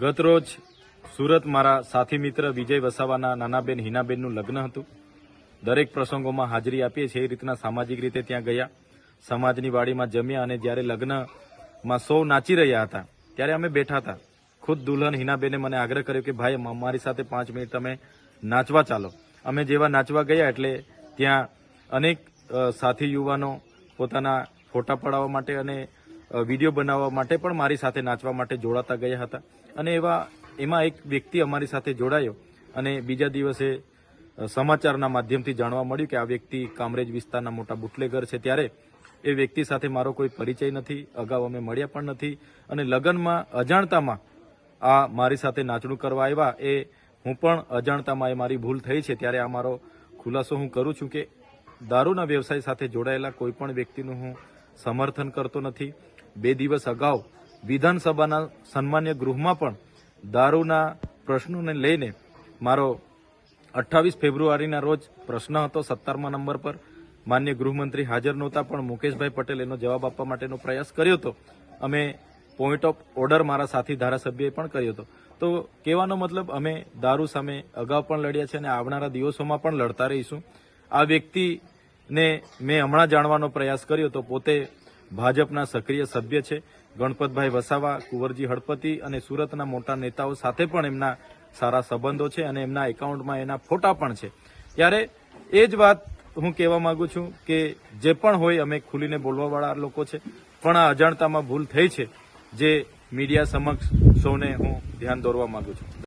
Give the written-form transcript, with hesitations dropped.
ગત રોજ સુરત મારા સાથી મિત્ર વિજય વસાવાના નાનાબેન હિનાબેનનું લગ્ન હતું. દરેક પ્રસંગોમાં હાજરી આપીએ છીએ એ રીતના સામાજિક રીતે ત્યાં ગયા, સમાજની વાડીમાં જમ્યા અને જ્યારે લગ્નમાં સૌ નાચી રહ્યા હતા ત્યારે અમે બેઠા હતા. ખુદ દુલ્હન હિનાબેને મને આગ્રહ કર્યો કે ભાઈ અમારી સાથે 5 મિનિટ તમે નાચવા ચાલો. અમે જેવા નાચવા ગયા એટલે ત્યાં અનેક સાથી યુવાનો પોતાના ફોટા પડાવવા માટે અને વિડીયો બનાવવા માટે પણ મારી સાથે નાચવા માટે જોડાતા ગયા હતા. અને એમાં એક વ્યક્તિ અમારી સાથે જોડાયો અને બીજા દિવસે સમાચારના માધ્યમથી જાણવા મળ્યું કે આ વ્યક્તિ કામરેજ વિસ્તારના મોટા બુટલેગર છે. ત્યારે એ વ્યક્તિ સાથે મારો કોઈ પરિચય નથી, અગાઉ અમે મળ્યા પણ નથી અને લગ્નમાં અજાણતામાં આ મારી સાથે નાચણું કરવા આવ્યા. એ હું પણ અજાણતામાં એ મારી ભૂલ થઈ છે. ત્યારે આ મારો ખુલાસો હું કરું છું કે દારૂના વ્યવસાય સાથે જોડાયેલા કોઈ પણ વ્યક્તિનું હું સમર્થન કરતો નથી. 2 દિવસ અગાઉ વિધાનસભાના સન્માન્ય ગૃહમાં પણ દારૂના પ્રશ્નોને લઈને મારો 28 ફેબ્રુઆરીના રોજ પ્રશ્ન હતો 17મા નંબર પર. માન્ય ગૃહમંત્રી હાજર નહોતા પણ મુકેશભાઈ પટેલ એનો જવાબ આપવા માટેનો પ્રયાસ કર્યો હતો. અમે પોઈન્ટ ઓફ ઓર્ડર મારા સાથી ધારાસભ્યએ પણ કર્યો હતો. તો કહેવાનો મતલબ અમે દારૂ સામે અગાઉ પણ લડ્યા છે અને આવનારા દિવસોમાં પણ લડતા રહીશું. આ વ્યક્તિને મેં હમણાં જાણવાનો પ્રયાસ કર્યો તો પોતે ભાજપના સક્રિય સભ્ય છે. ગણપતભાઈ વસાવા, કુંવરજી હળપતિ અને સુરતના મોટા નેતાઓ સાથે પણ એમના સારા સંબંધો છે અને એમના એકાઉન્ટમાં એના ફોટા પણ છે. ત્યારે એ જ વાત હું કહેવા માંગુ છું કે જે પણ હોય અમે ખુલીને બોલવાવાળા લોકો છે, પણ આ અજાણતામાં ભૂલ થઈ છે જે મીડિયા સમક્ષ સૌને હું ધ્યાન દોરવા માંગુ છું.